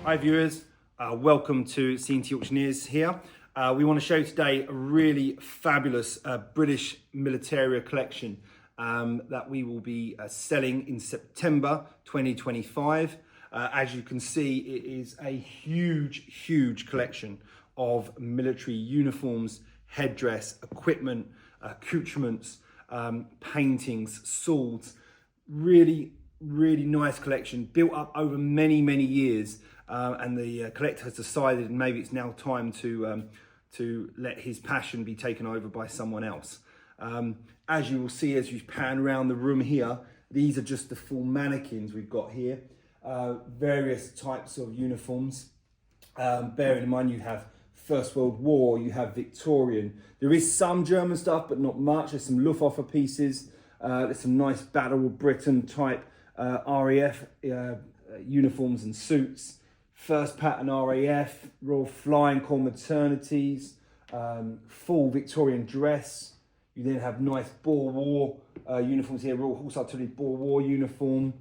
Hi viewers, welcome to C&T Auctioneers here. We want to show today a really fabulous British Militaria collection that we will be selling in September 2025. As you can see, it is a huge collection of military uniforms, headdress, equipment, accoutrements, paintings, swords. Really nice collection built up over many years, and the collector has decided maybe it's now time to let his passion be taken over by someone else. As you will see as you pan around the room here, these are just the full mannequins we've got here. Various types of uniforms. Bearing in mind you have First World War, you have Victorian. There is some German stuff, but not much. There's some Luftwaffe pieces. There's some nice Battle of Britain type RAF uniforms and suits. First pattern RAF, Royal Flying Corps maternities, full Victorian dress. You then have nice Boer War uniforms here, Royal Horse Artillery Boer War uniform,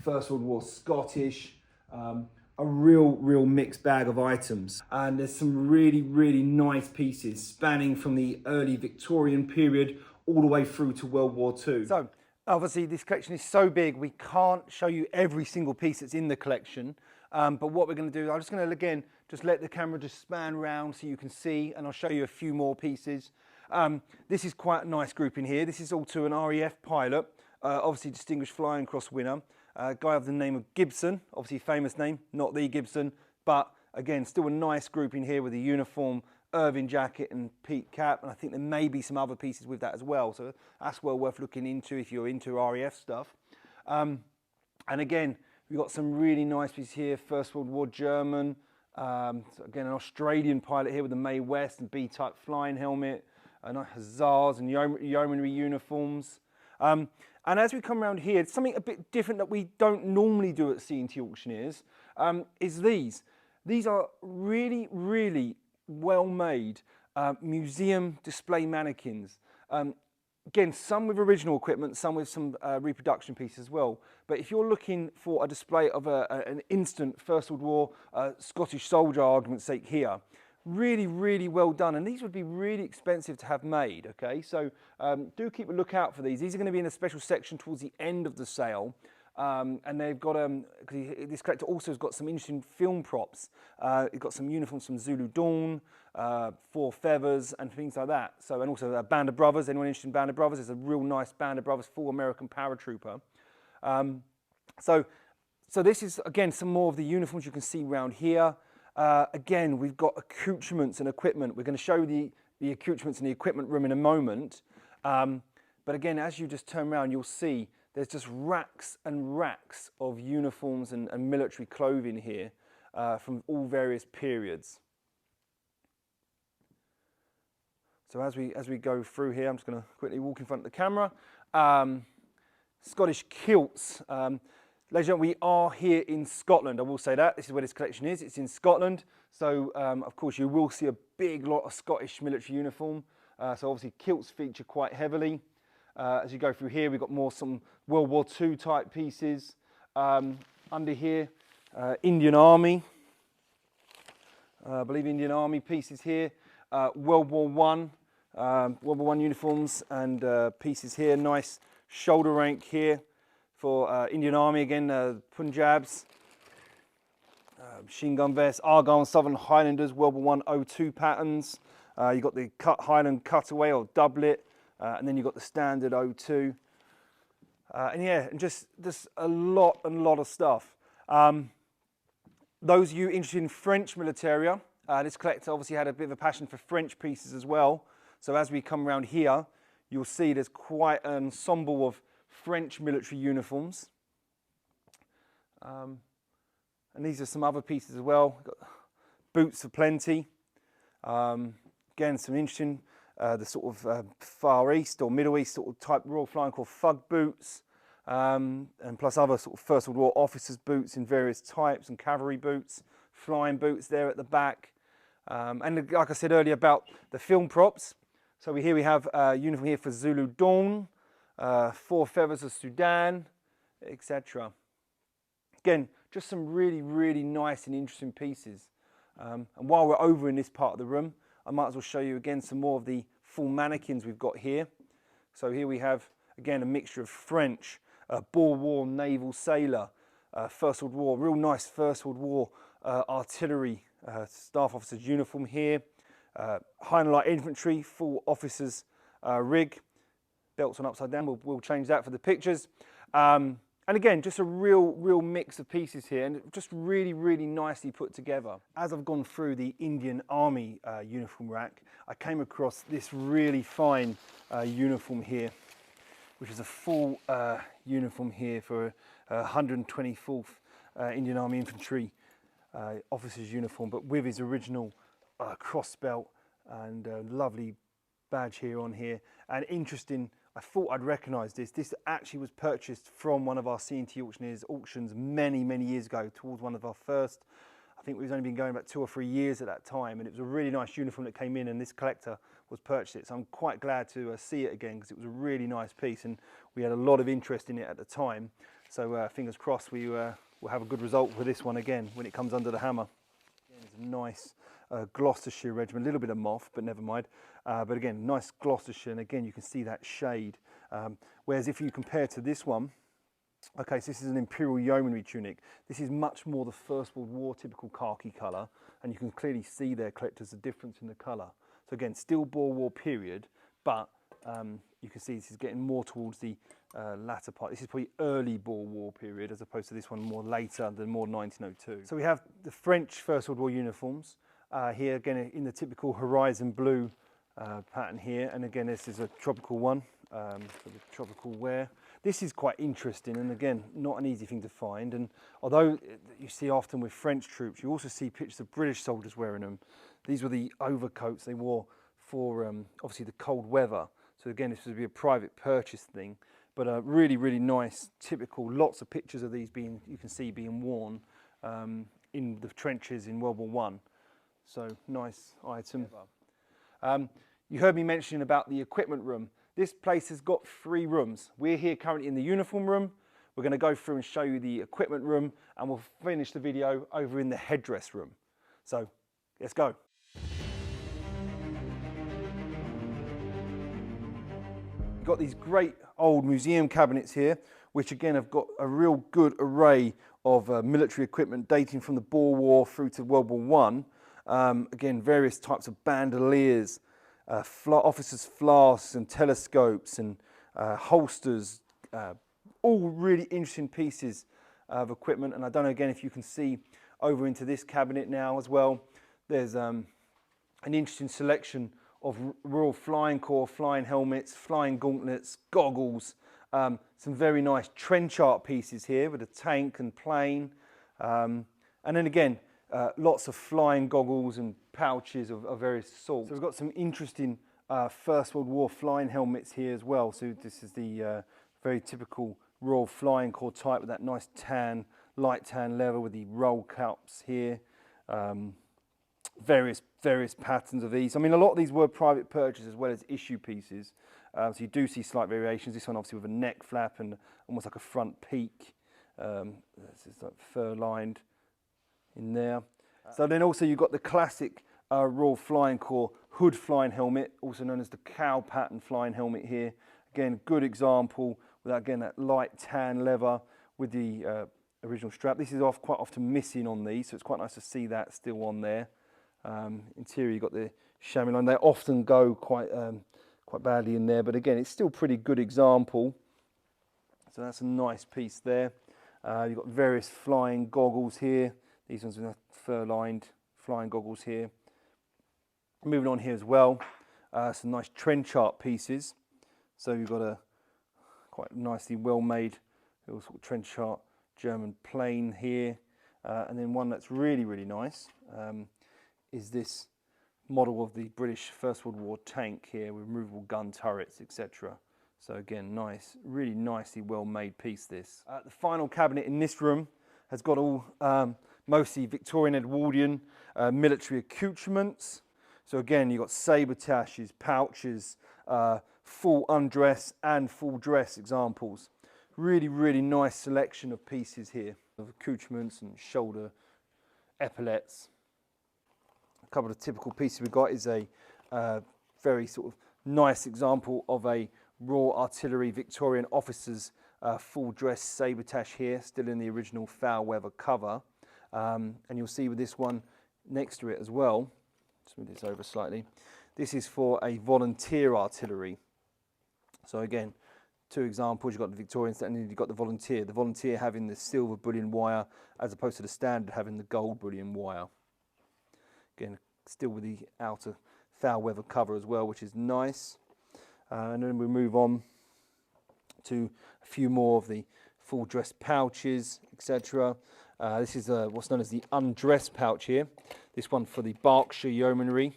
First World War Scottish. A real mixed bag of items, and there's some really nice pieces spanning from the early Victorian period all the way through to World War II. So obviously this collection is so big we can't show you every single piece that's in the collection, but what we're going to do, I'm just going to again just let the camera just span around so you can see, and I'll show you a few more pieces. This is quite a nice group in here. This is all to an RAF pilot, obviously Distinguished Flying Cross winner. Guy of the name of Gibson, obviously famous name, not the Gibson, but again, still a nice group in here with a uniform, Irving jacket and peak cap, and I think there may be some other pieces with that as well, so that's well worth looking into if you're into RAF stuff. And again, we've got some really nice pieces here, First World War German, so again, an Australian pilot here with the May West and B-type flying helmet, hussars and yeomanry uniforms. And as we come around here, it's something a bit different that we don't normally do at C&T Auctioneers, is these. These are really well-made museum display mannequins. Again, some with original equipment, some with some reproduction pieces as well. But if you're looking for a display of an instant First World War Scottish soldier, argument's sake here, really well done, and these would be really expensive to have made. Okay, so do keep a lookout for these. These are going to be in a special section towards the end of the sale, and they've got this collector also has got some interesting film props. It's got some uniforms from Zulu Dawn, Four Feathers and things like that. So, and also Band of Brothers. Anyone interested in Band of Brothers? There's a real nice Band of Brothers full American paratrooper. So this is again some more of the uniforms you can see around here. Again, we've got accoutrements and equipment. We're going to show the accoutrements in the equipment room in a moment. But again, as you just turn around, you'll see there's just racks and racks of uniforms and military clothing here from all various periods. So as we go through here, I'm just going to quickly walk in front of the camera. Scottish kilts. Ladies and gentlemen, we are here in Scotland. I will say that. This is where this collection is. It's in Scotland. So, of course, you will see a big lot of Scottish military uniform. So, obviously, kilts feature quite heavily. As you go through here, we've got more some World War II type pieces. Under here, Indian Army. I believe Indian Army pieces here. World War I uniforms and pieces here. Nice shoulder rank here. For Indian Army again, Punjabs, machine gun vests, Argyll and Southern Highlanders, World War I 02 patterns. You've got the Highland cutaway or doublet, and then you've got the standard 02. And yeah, and just a lot of stuff. Those of you interested in French militaria, this collector obviously had a bit of a passion for French pieces as well. So as we come around here, you'll see there's quite an ensemble of French military uniforms, and these are some other pieces as well. Got boots for plenty. Again, some interesting, the sort of Far East or Middle East sort of type Royal Flying Corps Fug boots, and plus other sort of First World War officers' boots in various types, and cavalry boots, flying boots there at the back. And like I said earlier about the film props, so here we have a uniform here for Zulu Dawn, Four Feathers of Sudan, etc. Again, just some really, really nice and interesting pieces. And while we're over in this part of the room, I might as well show you again some more of the full mannequins we've got here. So here we have, again, a mixture of French, Boer War naval sailor, First World War, real nice First World War artillery staff officer's uniform here. High and light infantry, full officer's rig, belts on upside down, we'll change that for the pictures. And again, just a real mix of pieces here, and just really, really nicely put together. As I've gone through the Indian Army uniform rack, I came across this really fine uniform here, which is a full uniform here for 124th Indian Army Infantry officer's uniform, but with his original cross belt and lovely badge here on here. And interesting, I thought I'd recognise this. This actually was purchased from one of our C&T auctioneers auctions many, many years ago, towards one of our first. I think we've only been going about 2 or 3 years at that time, and it was a really nice uniform that came in, and this collector was purchased it. So I'm quite glad to see it again, because it was a really nice piece, and we had a lot of interest in it at the time. So fingers crossed we will have a good result for this one again when it comes under the hammer. Again, it's a nice Gloucestershire regiment, a little bit of moth, but never mind. But again, nice Gloucestershire, and again you can see that shade. Whereas if you compare to this one, okay, so this is an Imperial Yeomanry tunic. This is much more the First World War typical khaki colour, and you can clearly see there, collectors, the difference in the colour. So again, still Boer War period, but you can see this is getting more towards the latter part. This is probably early Boer War period, as opposed to this one more later, than more 1902. So we have the French First World War uniforms here, again in the typical horizon blue pattern here, and again this is a tropical one, for the tropical wear. This is quite interesting, and again not an easy thing to find, and although you see often with French troops, you also see pictures of British soldiers wearing them. These were the overcoats they wore for obviously the cold weather. So again, this would be a private purchase thing, but really, really nice, typical, lots of pictures of these you can see being worn in the trenches in World War One. So nice item. You heard me mentioning about the equipment room. This place has got 3 rooms. We're here currently in the uniform room. We're going to go through and show you the equipment room, and we'll finish the video over in the headdress room. So let's go. You've got these great old museum cabinets here, which again have got a real good array of military equipment dating from the Boer War through to World War One. Again, various types of bandoliers, officers' flasks and telescopes and holsters, all really interesting pieces of equipment. And I don't know again if you can see over into this cabinet now as well. There's an interesting selection of Royal Flying Corps flying helmets, flying gauntlets, goggles, some very nice trench art pieces here with a tank and plane, and then again lots of flying goggles and pouches of various sorts. So we've got some interesting First World War flying helmets here as well. So this is the very typical Royal Flying Corps type with that nice tan, light tan leather with the roll caps here. Various patterns of these. I mean, a lot of these were private purchases as well as issue pieces. So you do see slight variations. This one obviously with a neck flap and almost like a front peak. This is like fur lined in there. So then also you've got the classic Royal Flying Corps hood flying helmet, also known as the cow pattern flying helmet here. Again, good example with again that light tan leather with the original strap. This is quite often missing on these, so it's quite nice to see that still on there. Interior, you've got the chamois line. They often go quite badly in there, but again, it's still pretty good example. So that's a nice piece there. You've got various flying goggles here. These ones with fur-lined flying goggles here. Moving on here as well, some nice trench art pieces. So you've got a quite nicely well-made little sort of trench art German plane here, and then one that's really, really nice. Is this model of the British First World War tank here with removable gun turrets, etc. So again, nice, really nicely well-made piece this. The final cabinet in this room has got all mostly Victorian Edwardian military accoutrements. So again, you've got sabretaches, pouches, full undress and full dress examples. Really, really nice selection of pieces here. accoutrements and shoulder epaulets. A couple of typical pieces we've got is a very sort of nice example of a Royal Artillery Victorian officer's full dress sabretache here, still in the original foul weather cover. And you'll see with this one next to it as well, let's move this over slightly, this is for a volunteer artillery. So again, two examples, you've got the Victorians and then you've got the volunteer having the silver bullion wire as opposed to the standard having the gold bullion wire. Again, still with the outer foul weather cover as well, which is nice. And then we move on to a few more of the full dress pouches, etc. This is what's known as the undress pouch here. This one for the Berkshire Yeomanry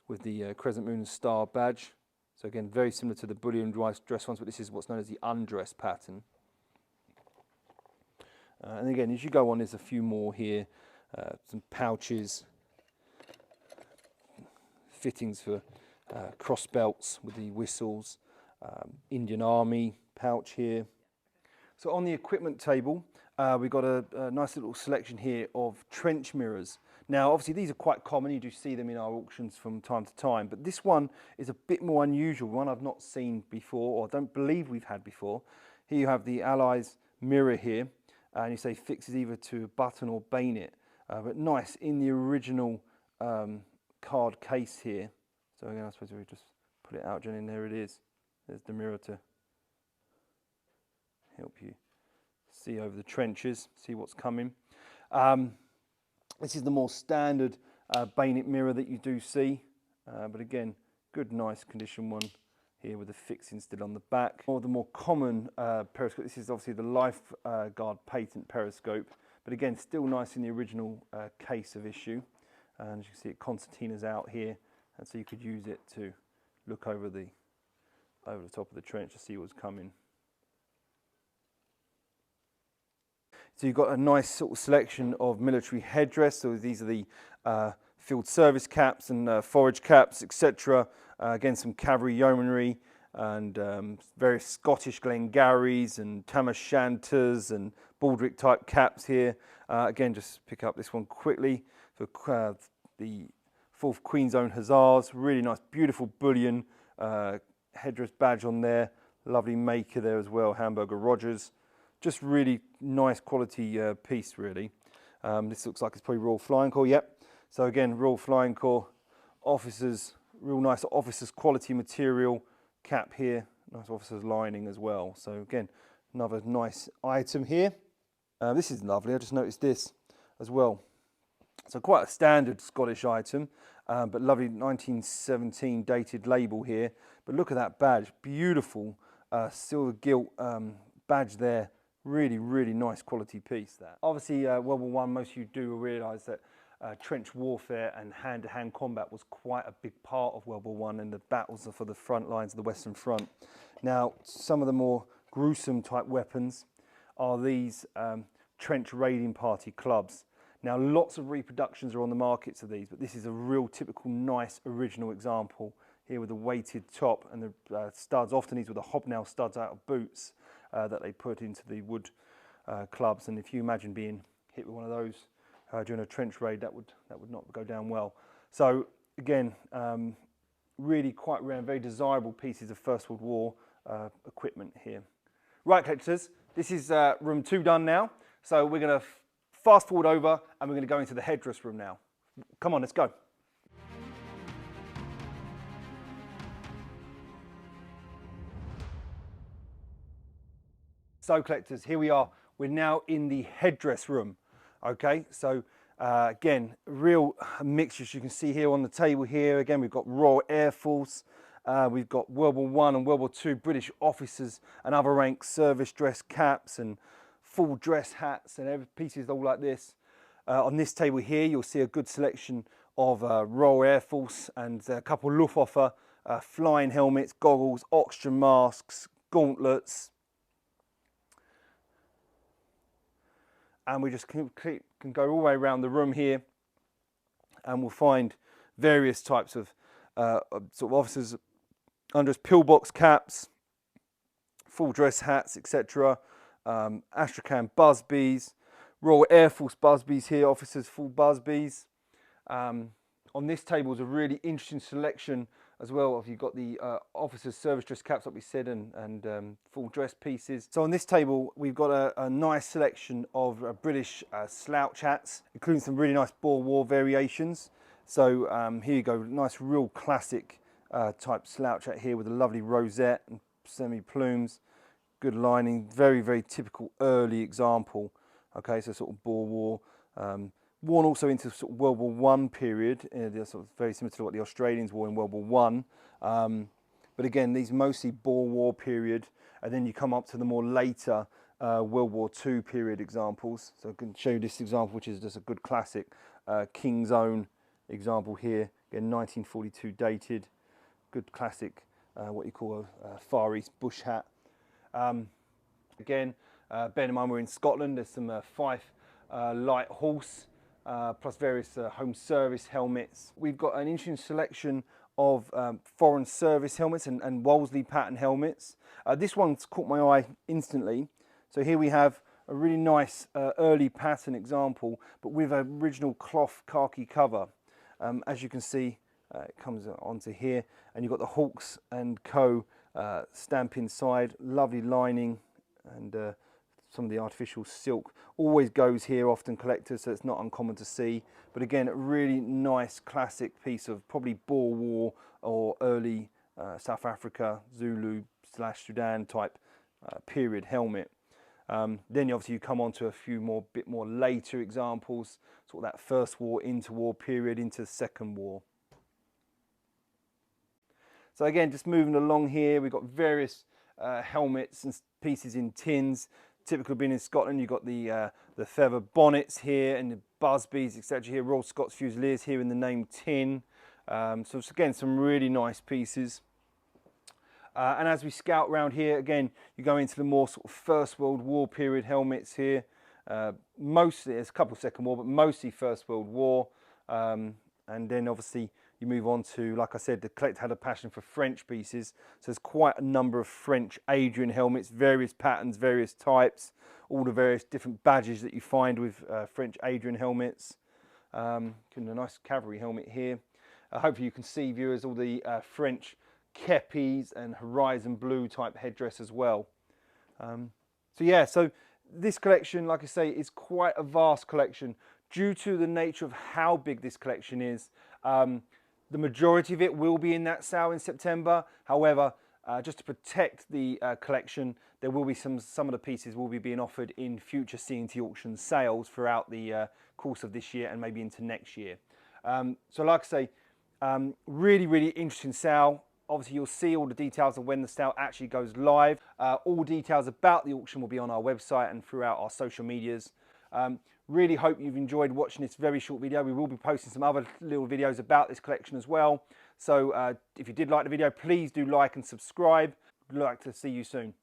with the Crescent Moon and Star badge. So again, very similar to the bullion dress ones, but this is what's known as the undress pattern. And again, as you go on, there's a few more here, some pouches, fittings for cross belts with the whistles, Indian Army pouch here. So on the equipment table, we've got a nice little selection here of trench mirrors. Now, obviously, these are quite common. You do see them in our auctions from time to time, but this one is a bit more unusual, one I've not seen before, or don't believe we've had before. Here you have the Allies mirror here, and you say fixes either to a button or bayonet, but nice in the original card case here. So again, I suppose we just put it out, Jenny, and there it is. There's the mirror to help you see over the trenches, see what's coming. This is the more standard bayonet mirror that you do see, but again, good, nice condition one here with the fixing still on the back. Or the more common periscope, this is obviously the Lifeguard patent periscope, but again, still nice in the original case of issue. And as you can see, concertina's out here, and so you could use it to look over the top of the trench to see what's coming. So you've got a nice sort of selection of military headdress. So these are the field service caps and forage caps, etc. Again, some cavalry yeomanry and various Scottish Glengarrys and Tam O'Shanters and baldric type caps here. Again, just pick up this one quickly for the 4th Queen's Own Hussars. Really nice, beautiful bullion headdress badge on there. Lovely maker there as well, Hamburger Rogers. Just really nice quality piece, really. This looks like it's probably Royal Flying Corps, yep. So again, Royal Flying Corps officers, real nice officers quality material cap here. Nice officers lining as well. So again, another nice item here. This is lovely, I just noticed this as well. So quite a standard Scottish item, but lovely 1917 dated label here. But look at that badge, beautiful silver gilt badge there. Really, really nice quality piece that. Obviously, World War I, most of you do realise that trench warfare and hand-to-hand combat was quite a big part of World War I, and the battles for the front lines of the Western Front. Now, some of the more gruesome type weapons are these trench raiding party clubs. Now, lots of reproductions are on the markets of these, but this is a real typical nice original example here with a weighted top and the studs, often these were the hobnail studs out of boots that they put into the wood clubs. And if you imagine being hit with one of those during a trench raid, that would not go down well. So again, really quite rare and very desirable pieces of First World War equipment here. Right, collectors, this is room 2 done now. So we're going to fast forward over and we're going to go into the headdress room now. Come on, let's go. So collectors, here we are. We're now in the headdress room. Okay, so again, real mixture as you can see here on the table here. Again, we've got Royal Air Force, we've got World War I and World War II British officers and other ranks service dress caps and full dress hats and every pieces all like this. On this table here, you'll see a good selection of Royal Air Force and a couple of Luftwaffe flying helmets, goggles, oxygen masks, gauntlets. And we just can go all the way around the room here, and we'll find various types of sort of officers, undress pillbox caps, full dress hats, etc. Astrakhan busbies, Royal Air Force Busbies here, officers full Busbies. On this table is a really interesting selection as well. You've got the officers' service dress caps, like we said, and full dress pieces. So on this table, we've got a nice selection of British slouch hats, including some really nice Boer War variations. So here you go, nice real classic type slouch hat here with a lovely rosette and semi-plumes, good lining, very, very typical early example. Okay, so sort of Boer War. Worn also into sort of World War One period, they're sort of very similar to what the Australians wore in World War One. But again, these mostly Boer War period, and then you come up to the more later World War Two period examples. So I can show you this example, which is just a good classic King's Own example here. Again, 1942 dated, good classic, what you call a Far East bush hat. Again, bear in mind we're in Scotland. There's some Fife light horse. Plus various home service helmets. We've got an interesting selection of foreign service helmets and Wolseley pattern helmets. This one's caught my eye instantly. So here we have a really nice early pattern example, but with an original cloth khaki cover. As you can see, it comes onto here, and you've got the Hawks and Co. stamp inside, lovely lining, and some of the artificial silk always goes here, often collectors, so it's not uncommon to see. But again, a really nice classic piece of probably Boer War or early South Africa, Zulu/Sudan type period helmet. Then obviously you come on to a few more, bit more later examples, sort of that First War, interwar period, into Second War. So again, just moving along here, we've got various helmets and pieces in tins. Typical being in Scotland, you've got the feather bonnets here and the Busbies, etc. here, Royal Scots Fusiliers here in the name tin. So again, some really nice pieces. And as we scout around here, again, you go into the more sort of First World War period helmets here. Mostly, there's a couple of Second War, but mostly First World War. And then obviously you move on to, like I said, the collector had a passion for French pieces. So there's quite a number of French Adrian helmets, various patterns, various types, all the various different badges that you find with French Adrian helmets. A nice cavalry helmet here. Hopefully you can see, viewers, all the French kepis and horizon blue type headdress as well. So yeah, so this collection, like I say, is quite a vast collection due to the nature of how big this collection is. The majority of it will be in that sale in September. However, just to protect the collection, there will be some of the pieces will be being offered in future C&T auction sales throughout the course of this year and maybe into next year. So like I say, really, really interesting sale. Obviously, you'll see all the details of when the sale actually goes live. All details about the auction will be on our website and throughout our social medias. Really hope you've enjoyed watching this very short video. We will be posting some other little videos about this collection as well. So if you did like the video, please do like and subscribe. We'd like to see you soon.